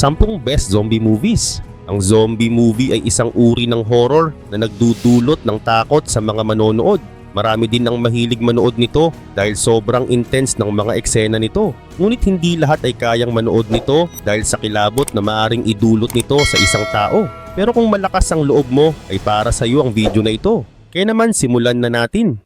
10 best zombie movies. Ang zombie movie ay isang uri ng horror na nagdudulot ng takot sa mga manonood. Marami din ang mahilig manood nito dahil sobrang intense ng mga eksena nito. Ngunit hindi lahat ay kayang manood nito dahil sa kilabot na maaring idulot nito sa isang tao. Pero kung malakas ang loob mo ay para sa iyo ang video na ito. Kaya naman simulan na natin.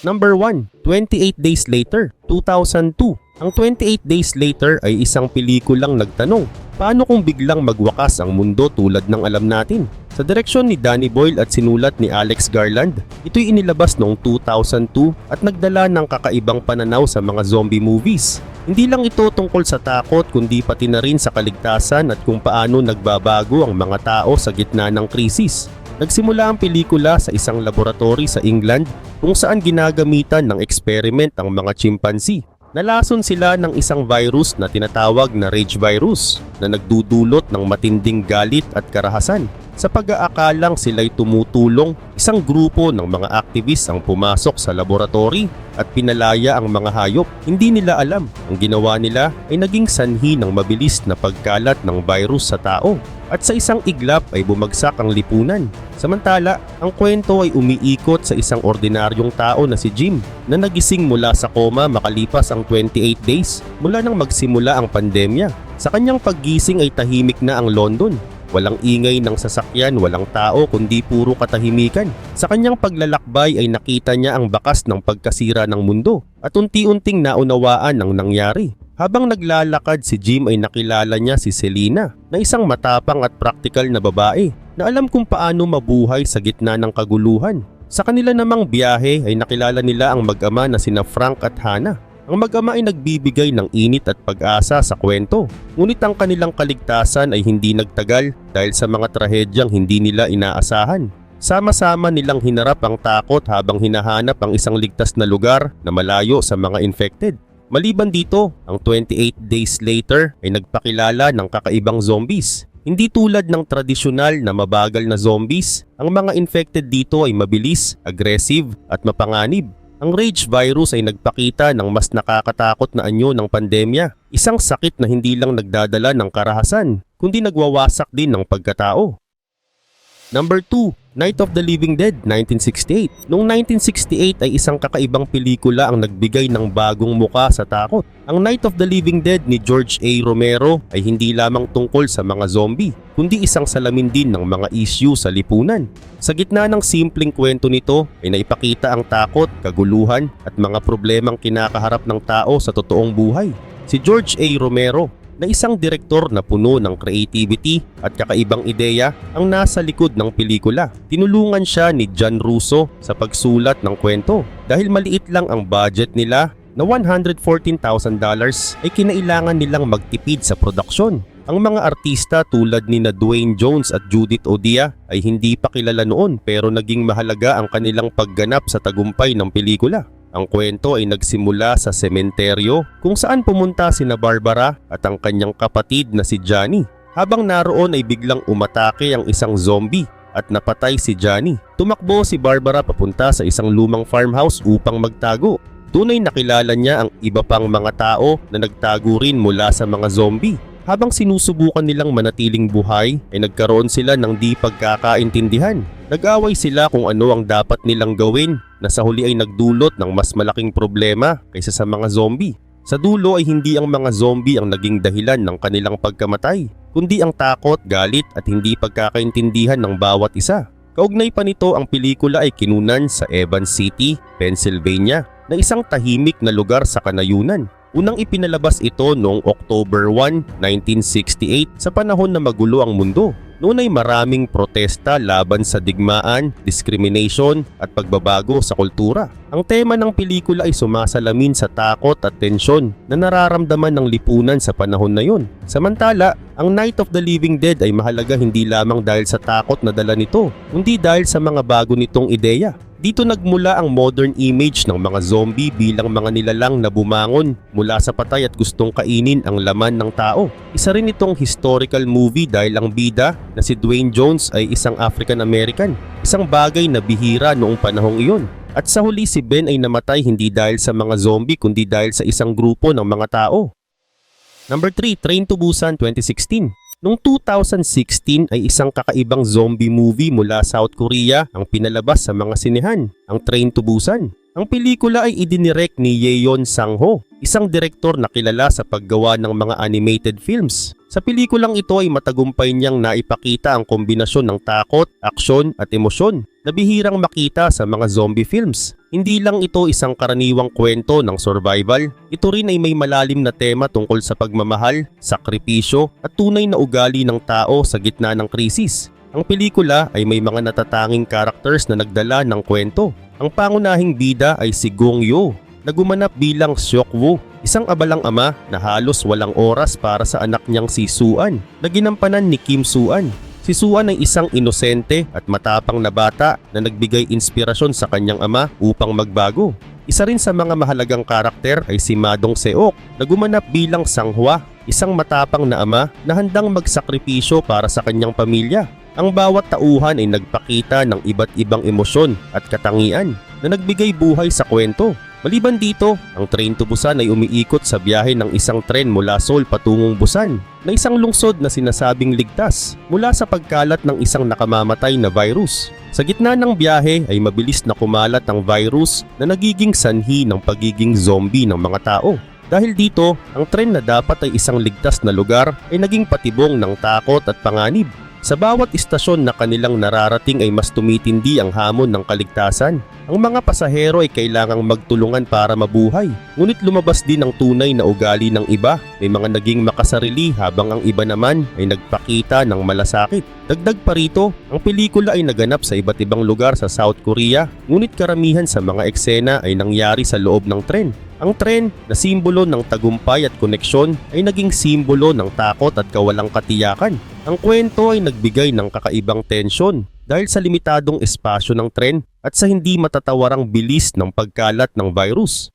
Number 1, 28 Days Later, 2002. Ang 28 Days Later ay isang pelikulang nagtanong, paano kung biglang magwakas ang mundo tulad ng alam natin? Sa direksyon ni Danny Boyle at sinulat ni Alex Garland, ito'y inilabas noong 2002 at nagdala ng kakaibang pananaw sa mga zombie movies. Hindi lang ito tungkol sa takot kundi pati na rin sa kaligtasan at kung paano nagbabago ang mga tao sa gitna ng krisis. Nagsimula ang pelikula sa isang laboratory sa England kung saan ginagamitan ng experiment ang mga chimpanzee. Nalason sila ng isang virus na tinatawag na rage virus na nagdudulot ng matinding galit at karahasan. Sa pag-aakalang sila'y tumutulong, isang grupo ng mga aktivis ang pumasok sa laboratory at pinalaya ang mga hayop. Hindi nila alam, ang ginawa nila ay naging sanhi ng mabilis na pagkalat ng virus sa tao. At sa isang iglap ay bumagsak ang lipunan. Samantala, ang kwento ay umiikot sa isang ordinaryong tao na si Jim na nagising mula sa koma makalipas ang 28 days mula nang magsimula ang pandemya. Sa kanyang paggising ay tahimik na ang London. Walang ingay ng sasakyan, walang tao kundi puro katahimikan. Sa kanyang paglalakbay ay nakita niya ang bakas ng pagkasira ng mundo at unti-unting naunawaan ang nangyari. Habang naglalakad si Jim ay nakilala niya si Selina na isang matapang at praktikal na babae na alam kung paano mabuhay sa gitna ng kaguluhan. Sa kanila namang biyahe ay nakilala nila ang mag-ama na sina Frank at Hannah. Ang mag-ama ay nagbibigay ng init at pag-asa sa kwento. Ngunit ang kanilang kaligtasan ay hindi nagtagal dahil sa mga trahedyang hindi nila inaasahan. Sama-sama nilang hinarap ang takot habang hinahanap ang isang ligtas na lugar na malayo sa mga infected. Maliban dito, ang 28 Days Later ay nagpakilala ng kakaibang zombies. Hindi tulad ng tradisyonal na mabagal na zombies, ang mga infected dito ay mabilis, aggressive at mapanganib. Ang rage virus ay nagpakita ng mas nakakatakot na anyo ng pandemya. Isang sakit na hindi lang nagdadala ng karahasan, kundi nagwawasak din ng pagkatao. Number 2, Night of the Living Dead, 1968. Noong 1968 ay isang kakaibang pelikula ang nagbigay ng bagong muka sa takot. Ang Night of the Living Dead ni George A. Romero ay hindi lamang tungkol sa mga zombie, kundi isang salamin din ng mga issue sa lipunan. Sa gitna ng simpleng kwento nito ay naipakita ang takot, kaguluhan at mga problemang kinakaharap ng tao sa totoong buhay. Si George A. Romero na isang direktor na puno ng creativity at kakaibang ideya ang nasa likod ng pelikula. Tinulungan siya ni John Russo sa pagsulat ng kwento. Dahil maliit lang ang budget nila na $114,000 ay kinailangan nilang magtipid sa produksyon. Ang mga artista tulad ni Dwayne Jones at Judith O'Dea ay hindi pa kilala noon pero naging mahalaga ang kanilang pagganap sa tagumpay ng pelikula. Ang kwento ay nagsimula sa sementeryo kung saan pumunta sina Barbara at ang kanyang kapatid na si Johnny. Habang naroon ay biglang umatake ang isang zombie at napatay si Johnny. Tumakbo si Barbara papunta sa isang lumang farmhouse upang magtago. Doon ay nakilala niya ang iba pang mga tao na nagtago rin mula sa mga zombie. Habang sinusubukan nilang manatiling buhay ay nagkaroon sila ng di pagkakaintindihan. Nag-away sila kung ano ang dapat nilang gawin na sa huli ay nagdulot ng mas malaking problema kaysa sa mga zombie. Sa dulo ay hindi ang mga zombie ang naging dahilan ng kanilang pagkamatay, kundi ang takot, galit at hindi pagkakaintindihan ng bawat isa. Kaugnay pa nito ang pelikula ay kinunan sa Evans City, Pennsylvania na isang tahimik na lugar sa kanayunan. Unang ipinalabas ito noong October 1, 1968 sa panahon na magulo ang mundo. Noon ay maraming protesta laban sa digmaan, discrimination at pagbabago sa kultura. Ang tema ng pelikula ay sumasalamin sa takot at tensyon na nararamdaman ng lipunan sa panahon na yun. Samantala, ang Night of the Living Dead ay mahalaga hindi lamang dahil sa takot na dala nito, kundi dahil sa mga bago nitong ideya. Dito nagmula ang modern image ng mga zombie bilang mga nilalang na bumangon mula sa patay at gustong kainin ang laman ng tao. Isa rin itong historical movie dahil ang bida na si Dwayne Jones ay isang African American, isang bagay na bihira noong panahong iyon. At sa huli si Ben ay namatay hindi dahil sa mga zombie kundi dahil sa isang grupo ng mga tao. Number 3, Train to Busan 2016. Noong 2016 ay isang kakaibang zombie movie mula South Korea ang pinalabas sa mga sinehan, ang Train to Busan. Ang pelikula ay idinirect ni Yeon Sang-ho, isang direktor na kilala sa paggawa ng mga animated films. Sa pelikulang ito ay matagumpay niyang naipakita ang kombinasyon ng takot, aksyon at emosyon na bihirang makita sa mga zombie films. Hindi lang ito isang karaniwang kwento ng survival, ito rin ay may malalim na tema tungkol sa pagmamahal, sakripisyo at tunay na ugali ng tao sa gitna ng krisis. Ang pelikula ay may mga natatanging characters na nagdala ng kwento. Ang pangunahing bida ay si Gong Yoo na gumanap bilang Seok-woo, isang abalang ama na halos walang oras para sa anak niyang si Soo-an na ginampanan ni Kim Soo-an. Si Soo-an ay isang inosente at matapang na bata na nagbigay inspirasyon sa kanyang ama upang magbago. Isa rin sa mga mahalagang karakter ay si Ma Dong-seok na gumanap bilang Sang-hwa, isang matapang na ama na handang magsakripisyo para sa kanyang pamilya. Ang bawat tauhan ay nagpakita ng iba't ibang emosyon at katangian na nagbigay buhay sa kwento. Maliban dito, ang Train to Busan ay umiikot sa biyahe ng isang tren mula Seoul patungong Busan na isang lungsod na sinasabing ligtas mula sa pagkalat ng isang nakamamatay na virus. Sa gitna ng biyahe ay mabilis na kumalat ang virus na nagiging sanhi ng pagiging zombie ng mga tao. Dahil dito, ang tren na dapat ay isang ligtas na lugar ay naging patibong ng takot at panganib. Sa bawat istasyon na kanilang nararating ay mas tumitindi ang hamon ng kaligtasan. Ang mga pasahero ay kailangang magtulungan para mabuhay. Ngunit lumabas din ang tunay na ugali ng iba. May mga naging makasarili habang ang iba naman ay nagpakita ng malasakit. Dagdag pa rito, ang pelikula ay naganap sa iba't ibang lugar sa South Korea. Ngunit karamihan sa mga eksena ay nangyari sa loob ng tren. Ang tren na simbolo ng tagumpay at koneksyon ay naging simbolo ng takot at kawalang katiyakan. Ang kwento ay nagbigay ng kakaibang tensyon dahil sa limitadong espasyo ng tren at sa hindi matatawarang bilis ng pagkalat ng virus.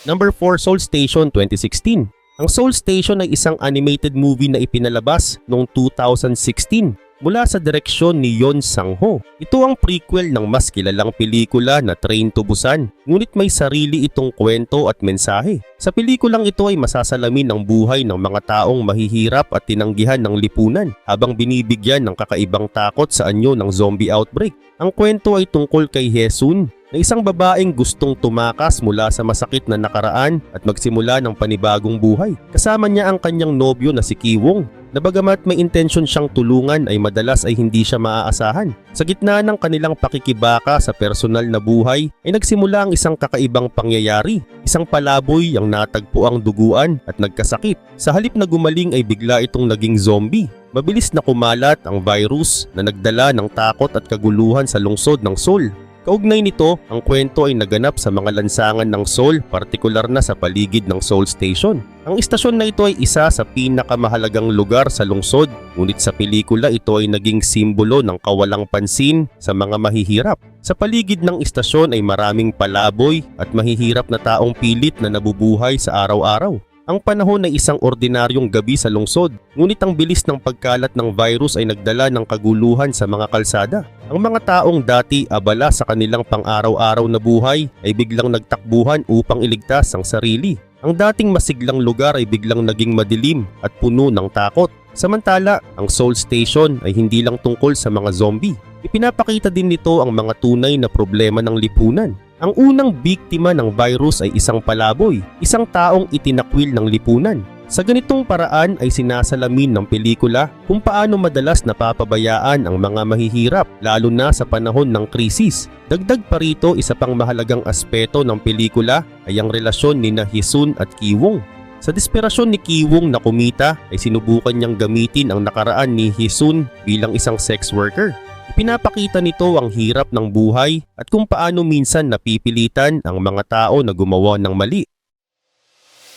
Number 4, Seoul Station 2016. Ang Seoul Station ay isang animated movie na ipinalabas noong 2016 mula sa direksyon ni Yeon Sang-ho. Ito ang prequel ng mas kilalang pelikula na Train to Busan, ngunit may sarili itong kwento at mensahe. Sa pelikulang ito ay masasalamin ang buhay ng mga taong mahihirap at tinanggihan ng lipunan habang binibigyan ng kakaibang takot sa anyo ng zombie outbreak. Ang kwento ay tungkol kay Hae-sun, na isang babaeng gustong tumakas mula sa masakit na nakaraan at magsimula ng panibagong buhay. Kasama niya ang kanyang nobyo na si Ki-wong, na bagamat may intensyon siyang tulungan ay madalas ay hindi siya maaasahan. Sa gitna ng kanilang pakikibaka sa personal na buhay ay nagsimula ang isang kakaibang pangyayari. Isang palaboy ang natagpo ang duguan at nagkasakit. Sa halip na gumaling ay bigla itong naging zombie. Mabilis na kumalat ang virus na nagdala ng takot at kaguluhan sa lungsod ng Seoul. Kaugnay nito, ang kwento ay naganap sa mga lansangan ng Seoul, partikular na sa paligid ng Seoul Station. Ang istasyon na ito ay isa sa pinakamahalagang lugar sa lungsod, ngunit sa pelikula ito ay naging simbolo ng kawalang pansin sa mga mahihirap. Sa paligid ng istasyon ay maraming palaboy at mahihirap na taong pilit na nabubuhay sa araw-araw. Ang panahon ay isang ordinaryong gabi sa lungsod, ngunit ang bilis ng pagkalat ng virus ay nagdala ng kaguluhan sa mga kalsada. Ang mga taong dati abala sa kanilang pang-araw-araw na buhay ay biglang nagtakbuhan upang iligtas ang sarili. Ang dating masiglang lugar ay biglang naging madilim at puno ng takot. Samantala, ang Seoul Station ay hindi lang tungkol sa mga zombie. Ipinapakita din nito ang mga tunay na problema ng lipunan. Ang unang biktima ng virus ay isang palaboy, isang taong itinakwil ng lipunan. Sa ganitong paraan ay sinasalamin ng pelikula kung paano madalas napapabayaan ang mga mahihirap lalo na sa panahon ng krisis. Dagdag pa rito, isa pang mahalagang aspeto ng pelikula ay ang relasyon ni Hae-sun at Ki-wong. Sa desperasyon ni Ki-wong na kumita ay sinubukan niyang gamitin ang nakaraan ni Hae-sun bilang isang sex worker. Pinapakita nito ang hirap ng buhay at kung paano minsan napipilitan ang mga tao na gumawa ng mali.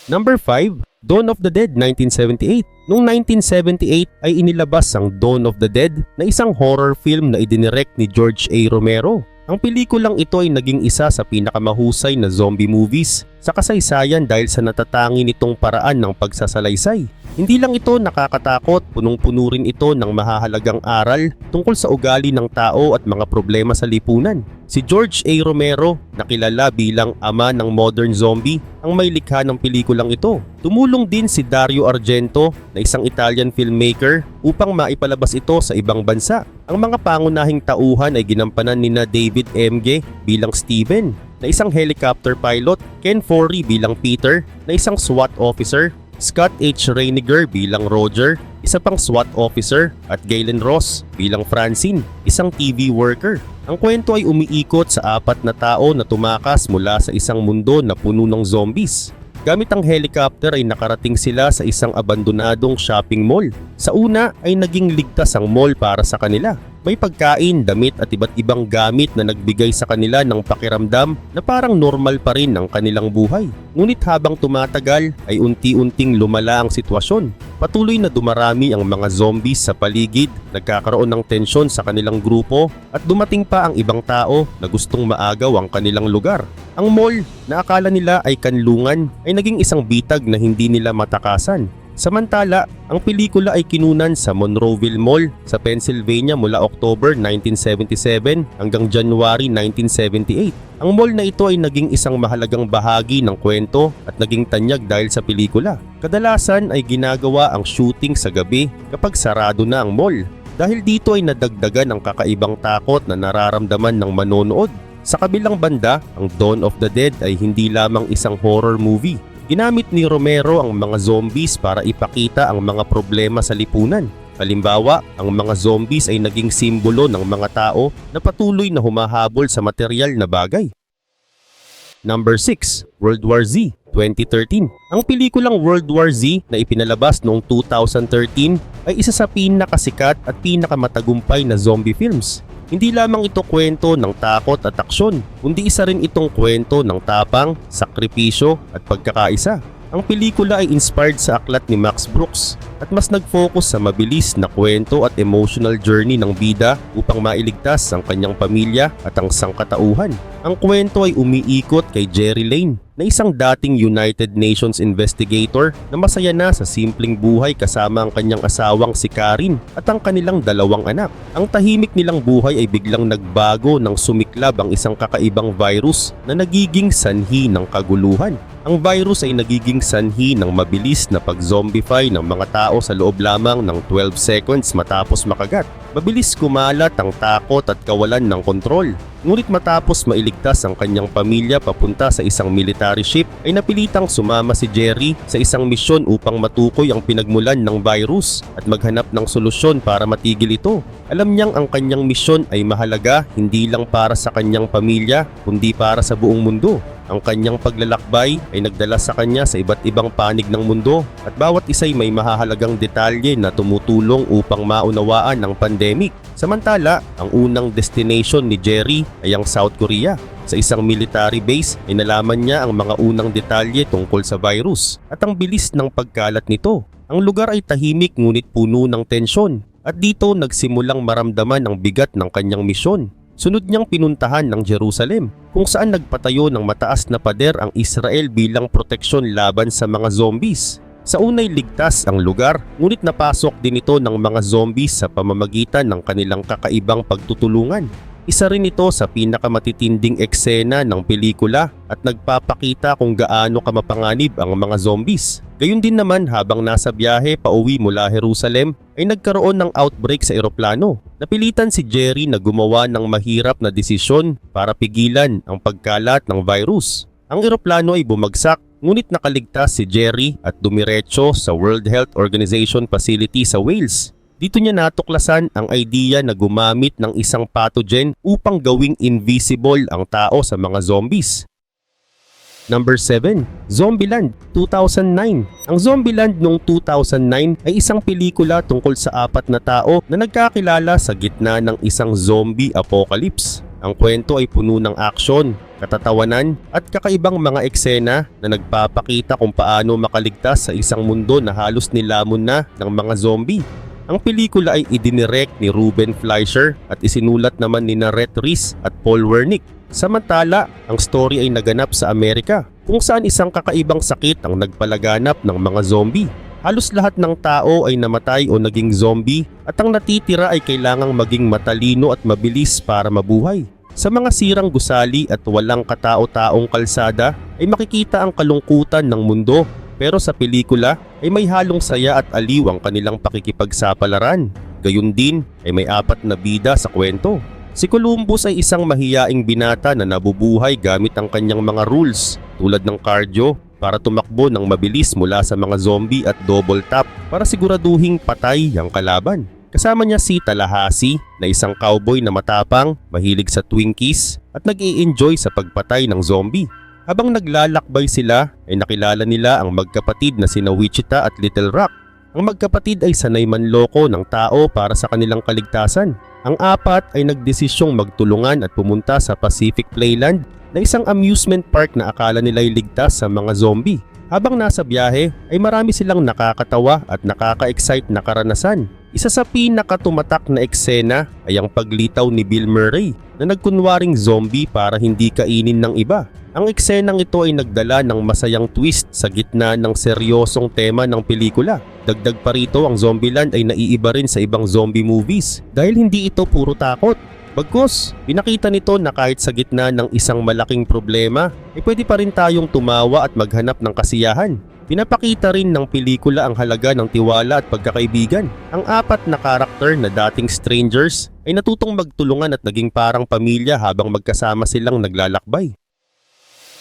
Number 5, Dawn of the Dead 1978. Noong 1978 ay inilabas ang Dawn of the Dead na isang horror film na idinirect ni George A. Romero. Ang pelikulang ito ay naging isa sa pinakamahusay na zombie movies sa kasaysayan dahil sa natatangi nitong paraan ng pagsasalaysay. Hindi lang ito nakakatakot, punong-puno rin ito ng mahahalagang aral tungkol sa ugali ng tao at mga problema sa lipunan. Si George A. Romero, na kilala bilang ama ng modern zombie, ang may likha ng pelikulang ito. Tumulong din si Dario Argento, na isang Italian filmmaker, upang maipalabas ito sa ibang bansa. Ang mga pangunahing tauhan ay ginampanan nina David Emge bilang Steven, na isang helicopter pilot, Ken Foree bilang Peter, na isang SWAT officer, Scott H. Reiniger bilang Roger, isa pang SWAT officer, at Galen Ross bilang Francine, isang TV worker. Ang kwento ay umiikot sa 4 na tao na tumakas mula sa isang mundo na puno ng zombies. Gamit ang helicopter ay nakarating sila sa isang abandonadong shopping mall. Sa una ay naging ligtas ang mall para sa kanila. May pagkain, damit at iba't ibang gamit na nagbigay sa kanila ng pakiramdam na parang normal pa rin ang kanilang buhay. Ngunit habang tumatagal ay unti-unting lumala ang sitwasyon. Patuloy na dumarami ang mga zombies sa paligid, nagkakaroon ng tensyon sa kanilang grupo at dumating pa ang ibang tao na gustong maagaw ang kanilang lugar. Ang mall na akala nila ay kanlungan ay naging isang bitag na hindi nila matakasan. Samantala, ang pelikula ay kinunan sa Monroeville Mall sa Pennsylvania mula October 1977 hanggang January 1978. Ang mall na ito ay naging isang mahalagang bahagi ng kwento at naging tanyag dahil sa pelikula. Kadalasan ay ginagawa ang shooting sa gabi kapag sarado na ang mall. Dahil dito ay nadagdagan ang kakaibang takot na nararamdaman ng manonood. Sa kabilang banda, ang Dawn of the Dead ay hindi lamang isang horror movie. Ginamit ni Romero ang mga zombies para ipakita ang mga problema sa lipunan. Halimbawa, ang mga zombies ay naging simbolo ng mga tao na patuloy na humahabol sa material na bagay. Number 6. World War Z, 2013. Ang pelikulang World War Z na ipinalabas noong 2013 ay isa sa pinakasikat at pinakamatagumpay na zombie films. Hindi lamang ito kwento ng takot at aksyon, kundi isa rin itong kwento ng tapang, sakripisyo at pagkakaisa. Ang pelikula ay inspired sa aklat ni Max Brooks at mas nag-focus sa mabilis na kwento at emotional journey ng bida upang mailigtas ang kanyang pamilya at ang sangkatauhan. Ang kwento ay umiikot kay Jerry Lane, na isang dating United Nations investigator na masaya na sa simpleng buhay kasama ang kanyang asawang si Karin at ang kanilang 2 anak. Ang tahimik nilang buhay ay biglang nagbago nang sumiklab ang isang kakaibang virus na nagiging sanhi ng kaguluhan. Ang virus ay nagiging sanhi ng mabilis na pag-zombify ng mga tao sa loob lamang ng 12 seconds matapos makagat. Mabilis kumalat ang takot at kawalan ng kontrol. Ngunit matapos mailigtas ang kanyang pamilya papunta sa isang military ship, ay napilitang sumama si Jerry sa isang misyon upang matukoy ang pinagmulan ng virus at maghanap ng solusyon para matigil ito. Alam niyang ang kanyang misyon ay mahalaga hindi lang para sa kanyang pamilya kundi para sa buong mundo. Ang kanyang paglalakbay ay nagdala sa kanya sa iba't ibang panig ng mundo at bawat isa'y may mahahalagang detalye na tumutulong upang maunawaan ang pandemic. Samantala, ang unang destination ni Jerry ay ang South Korea. Sa isang military base ay nalaman niya ang mga unang detalye tungkol sa virus at ang bilis ng pagkalat nito. Ang lugar ay tahimik ngunit puno ng tensyon at dito nagsimulang maramdaman ang bigat ng kanyang misyon. Sunod niyang pinuntahan ng Jerusalem kung saan nagpatayo ng mataas na pader ang Israel bilang proteksyon laban sa mga zombies. Sa unay ligtas ang lugar, ngunit napasok din ito ng mga zombies sa pamamagitan ng kanilang kakaibang pagtutulungan. Isa rin ito sa pinakamatitinding eksena ng pelikula at nagpapakita kung gaano kamapanganib ang mga zombies. Gayun din naman habang nasa biyahe pauwi mula Jerusalem ay nagkaroon ng outbreak sa eroplano. Napilitan si Jerry na gumawa ng mahirap na desisyon para pigilan ang pagkalat ng virus. Ang eroplano ay bumagsak ngunit nakaligtas si Jerry at dumiretso sa World Health Organization facility sa Wales. Dito niya natuklasan ang idea na gumamit ng isang pathogen upang gawing invisible ang tao sa mga zombies. Number 7. Zombieland, 2009. Ang Zombieland noong 2009 ay isang pelikula tungkol sa 4 na tao na nagkakilala sa gitna ng isang zombie apocalypse. Ang kwento ay puno ng aksyon, katatawanan at kakaibang mga eksena na nagpapakita kung paano makaligtas sa isang mundo na halos nilamon na ng mga zombie. Ang pelikula ay idinirect ni Ruben Fleischer at isinulat naman ni Rhett Reese at Paul Wernick. Samantala, ang story ay naganap sa Amerika kung saan isang kakaibang sakit ang nagpalaganap ng mga zombie. Halos lahat ng tao ay namatay o naging zombie at ang natitira ay kailangang maging matalino at mabilis para mabuhay. Sa mga sirang gusali at walang katao-taong kalsada ay makikita ang kalungkutan ng mundo, pero sa pelikula ay may halong saya at aliw ang kanilang pakikipagsapalaran. Gayun din ay may 4 na bida sa kwento. Si Columbus ay isang mahiyaing binata na nabubuhay gamit ang kanyang mga rules tulad ng cardio para tumakbo ng mabilis mula sa mga zombie at double tap para siguraduhing patay ang kalaban. Kasama niya si Tallahassee na isang cowboy na matapang, mahilig sa Twinkies at nag-i-enjoy sa pagpatay ng zombie. Habang naglalakbay sila ay nakilala nila ang magkapatid na sina Wichita at Little Rock. Ang magkapatid ay sanay manloko ng tao para sa kanilang kaligtasan. Ang 4 ay nagdesisyong magtulungan at pumunta sa Pacific Playland na isang amusement park na akala nila'y ligtas sa mga zombie. Habang nasa biyahe ay marami silang nakakatawa at nakaka-excite na karanasan. Isa sa pinakatumatak na eksena ay ang paglitaw ni Bill Murray na nagkunwaring zombie para hindi kainin ng iba. Ang eksenang ito ay nagdala ng masayang twist sa gitna ng seryosong tema ng pelikula. Dagdag pa rito, ang Zombieland ay naiiba rin sa ibang zombie movies dahil hindi ito puro takot. Bagkus, pinakita nito na kahit sa gitna ng isang malaking problema, ay pwede pa rin tayong tumawa at maghanap ng kasiyahan. Pinapakita rin ng pelikula ang halaga ng tiwala at pagkakaibigan. Ang 4 na karakter na dating strangers ay natutong magtulungan at naging parang pamilya habang magkasama silang naglalakbay.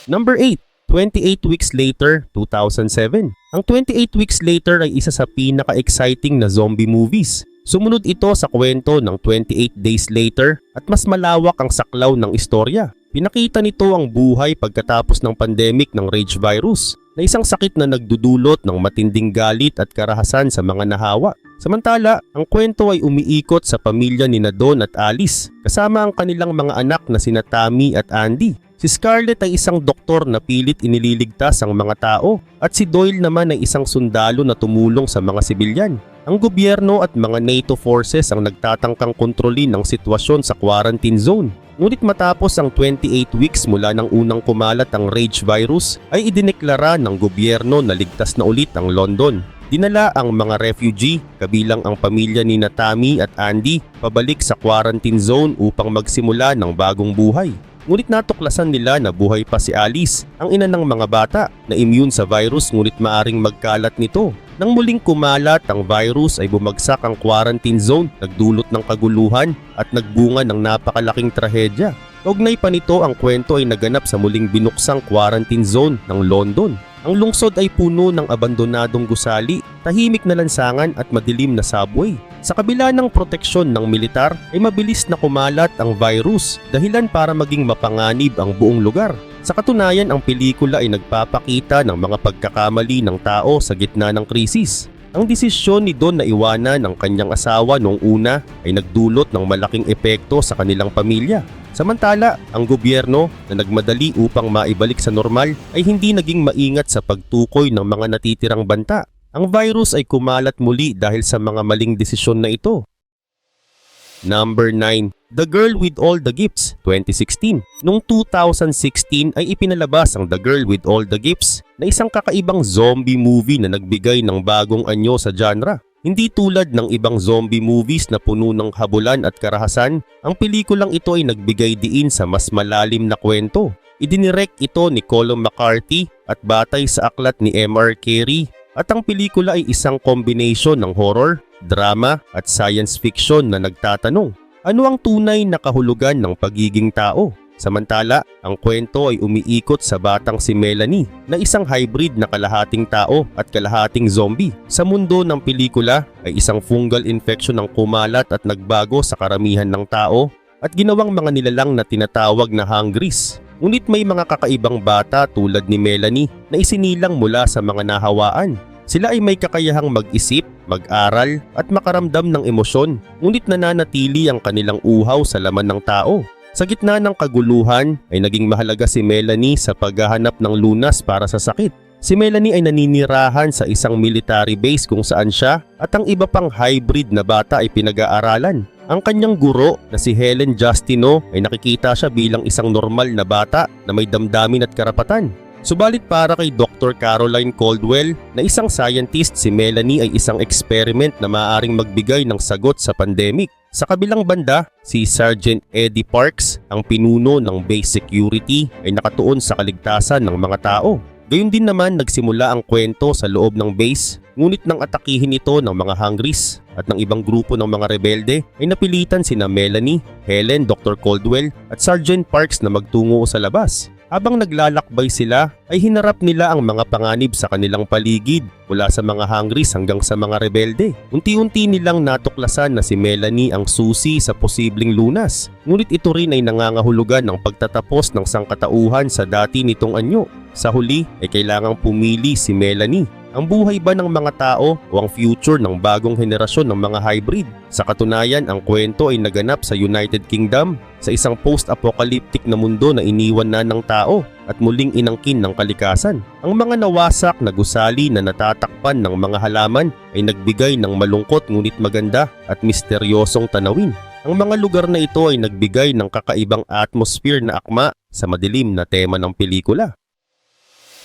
Number 8. 28 Weeks Later, 2007. Ang 28 Weeks Later ay isa sa pinaka-exciting na zombie movies. Sumunod ito sa kwento ng 28 Days Later at mas malawak ang saklaw ng istorya. Pinakita nito ang buhay pagkatapos ng pandemic ng rage virus na isang sakit na nagdudulot ng matinding galit at karahasan sa mga nahawa. Samantala, ang kwento ay umiikot sa pamilya ni Don at Alice kasama ang kanilang mga anak na sina Tammy at Andy. Si Scarlett ay isang doktor na pilit inililigtas ang mga tao at si Doyle naman ay isang sundalo na tumulong sa mga sibilyan. Ang gobyerno at mga NATO forces ang nagtatangkang kontrolin ang sitwasyon sa quarantine zone. Ngunit matapos ang 28 weeks mula nang unang kumalat ang rage virus ay idineklara ng gobyerno na ligtas na ulit ang London. Dinala ang mga refugee, kabilang ang pamilya ni Tammy at Andy, pabalik sa quarantine zone upang magsimula ng bagong buhay. Ngunit natuklasan nila na buhay pa si Alice, ang ina ng mga bata na immune sa virus ngunit maaring magkalat nito. Nang muling kumalat ang virus ay bumagsak ang quarantine zone, nagdulot ng kaguluhan at nagbunga ng napakalaking trahedya. Kaugnay pa nito, ang kwento ay naganap sa muling binuksang quarantine zone ng London. Ang lungsod ay puno ng abandonadong gusali, tahimik na lansangan at madilim na subway. Sa kabila ng proteksyon ng militar ay mabilis na kumalat ang virus, dahilan para maging mapanganib ang buong lugar. Sa katunayan, ang pelikula ay nagpapakita ng mga pagkakamali ng tao sa gitna ng krisis. Ang desisyon ni Don na iwanan ang kanyang asawa noong una ay nagdulot ng malaking epekto sa kanilang pamilya. Samantala, ang gobyerno na nagmadali upang maibalik sa normal ay hindi naging maingat sa pagtukoy ng mga natitirang banta. Ang virus ay kumalat muli dahil sa mga maling desisyon na ito. Number 9. The Girl with All the Gifts, 2016. Noong 2016 ay ipinalabas ang The Girl with All the Gifts na isang kakaibang zombie movie na nagbigay ng bagong anyo sa genre. Hindi tulad ng ibang zombie movies na puno ng habulan at karahasan, ang pelikulang ito ay nagbigay diin sa mas malalim na kwento. Idinirect ito ni Colum McCarthy at batay sa aklat ni M.R. Carey, at ang pelikula ay isang kombinasyon ng horror, drama at science fiction na nagtatanong, ano ang tunay na kahulugan ng pagiging tao? Samantala, ang kwento ay umiikot sa batang si Melanie na isang hybrid na kalahating tao at kalahating zombie. Sa mundo ng pelikula ay isang fungal infection ang kumalat at nagbago sa karamihan ng tao at ginawang mga nilalang na tinatawag na hungries. Ngunit may mga kakaibang bata tulad ni Melanie na isinilang mula sa mga nahawaan. Sila ay may kakayahang mag-isip, mag-aral at makaramdam ng emosyon, ngunit nananatili ang kanilang uhaw sa laman ng tao. Sa gitna ng kaguluhan ay naging mahalaga si Melanie sa paghahanap ng lunas para sa sakit. Si Melanie ay naninirahan sa isang military base kung saan siya at ang iba pang hybrid na bata ay pinag-aaralan. Ang kanyang guro na si Helen Justino ay nakikita siya bilang isang normal na bata na may damdamin at karapatan. Subalit para kay Dr. Caroline Caldwell na isang scientist, si Melanie ay isang experiment na maaaring magbigay ng sagot sa pandemic. Sa kabilang banda, si Sergeant Eddie Parks, ang pinuno ng base security, ay nakatuon sa kaligtasan ng mga tao. Gayun din naman nagsimula ang kwento sa loob ng base, ngunit nang atakihin ito ng mga Hungries at ng ibang grupo ng mga rebelde ay napilitan sina Melanie, Helen, Dr. Caldwell at Sergeant Parks na magtungo sa labas. Habang naglalakbay sila ay hinarap nila ang mga panganib sa kanilang paligid mula sa mga Hungries hanggang sa mga rebelde. Unti-unti nilang natuklasan na si Melanie ang susi sa posibleng lunas. Ngunit ito rin ay nangangahulugan ng pagtatapos ng sangkatauhan sa dati nitong anyo. Sa huli ay kailangang pumili si Melanie. Ang buhay ba ng mga tao o ang future ng bagong henerasyon ng mga hybrid? Sa katunayan, ang kwento ay naganap sa United Kingdom, sa isang post-apocalyptic na mundo na iniwan na ng tao at muling inangkin ng kalikasan. Ang mga nawasak na gusali na natatakpan ng mga halaman ay nagbigay ng malungkot ngunit maganda at misteryosong tanawin. Ang mga lugar na ito ay nagbigay ng kakaibang atmosphere na akma sa madilim na tema ng pelikula.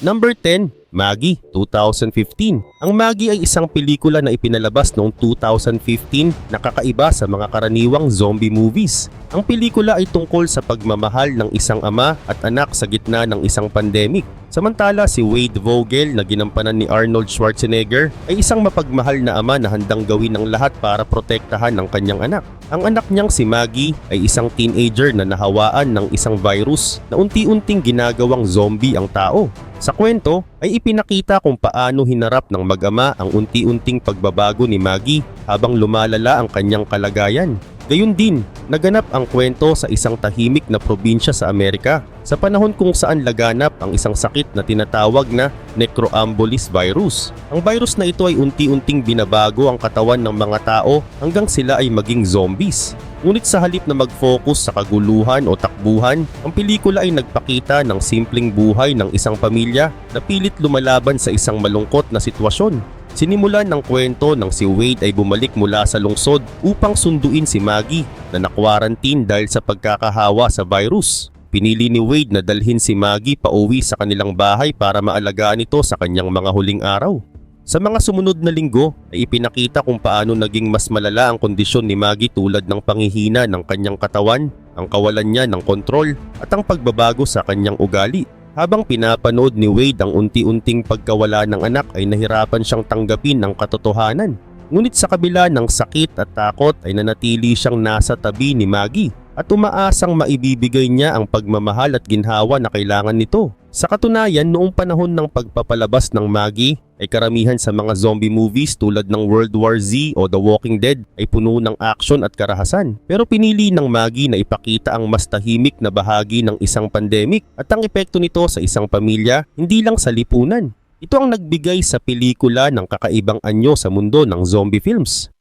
Number 10, Maggie, 2015. Ang Maggie ay isang pelikula na ipinalabas noong 2015 na kakaiba sa mga karaniwang zombie movies. Ang pelikula ay tungkol sa pagmamahal ng isang ama at anak sa gitna ng isang pandemic. Samantala si Wade Vogel na ginampanan ni Arnold Schwarzenegger ay isang mapagmahal na ama na handang gawin ang lahat para protektahan ang kanyang anak. Ang anak niyang si Maggie ay isang teenager na nahawaan ng isang virus na unti-unting ginagawang zombie ang tao. Sa kwento ay ipinakita kung paano hinarap ng mag-ama ang unti-unting pagbabago ni Maggie habang lumalala ang kanyang kalagayan. Gayun din, naganap ang kwento sa isang tahimik na probinsya sa Amerika sa panahon kung saan laganap ang isang sakit na tinatawag na necroambulis virus. Ang virus na ito ay unti-unting binabago ang katawan ng mga tao hanggang sila ay maging zombies. Ngunit sa halip na mag-focus sa kaguluhan o takbuhan, ang pelikula ay nagpakita ng simpleng buhay ng isang pamilya na pilit lumalaban sa isang malungkot na sitwasyon. Sinimulan ng kwento nang si Wade ay bumalik mula sa lungsod upang sunduin si Maggie na nakwarantin dahil sa pagkakahawa sa virus. Pinili ni Wade na dalhin si Maggie pauwi sa kanilang bahay para maalagaan ito sa kanyang mga huling araw. Sa mga sumunod na linggo ay ipinakita kung paano naging mas malala ang kondisyon ni Maggie tulad ng panghihina ng kanyang katawan, ang kawalan niya ng kontrol at ang pagbabago sa kanyang ugali. Habang pinapanood ni Wade ang unti-unting pagkawala ng anak ay nahirapan siyang tanggapin ang katotohanan. Ngunit sa kabila ng sakit at takot ay nanatili siyang nasa tabi ni Maggie at umaasang maibibigay niya ang pagmamahal at ginhawa na kailangan nito. Sa katunayan, noong panahon ng pagpapalabas ng Maggie ay karamihan sa mga zombie movies tulad ng World War Z o The Walking Dead ay puno ng aksyon at karahasan. Pero pinili ng Maggie na ipakita ang mas tahimik na bahagi ng isang pandemic at ang epekto nito sa isang pamilya, hindi lang sa lipunan. Ito ang nagbigay sa pelikula ng kakaibang anyo sa mundo ng zombie films.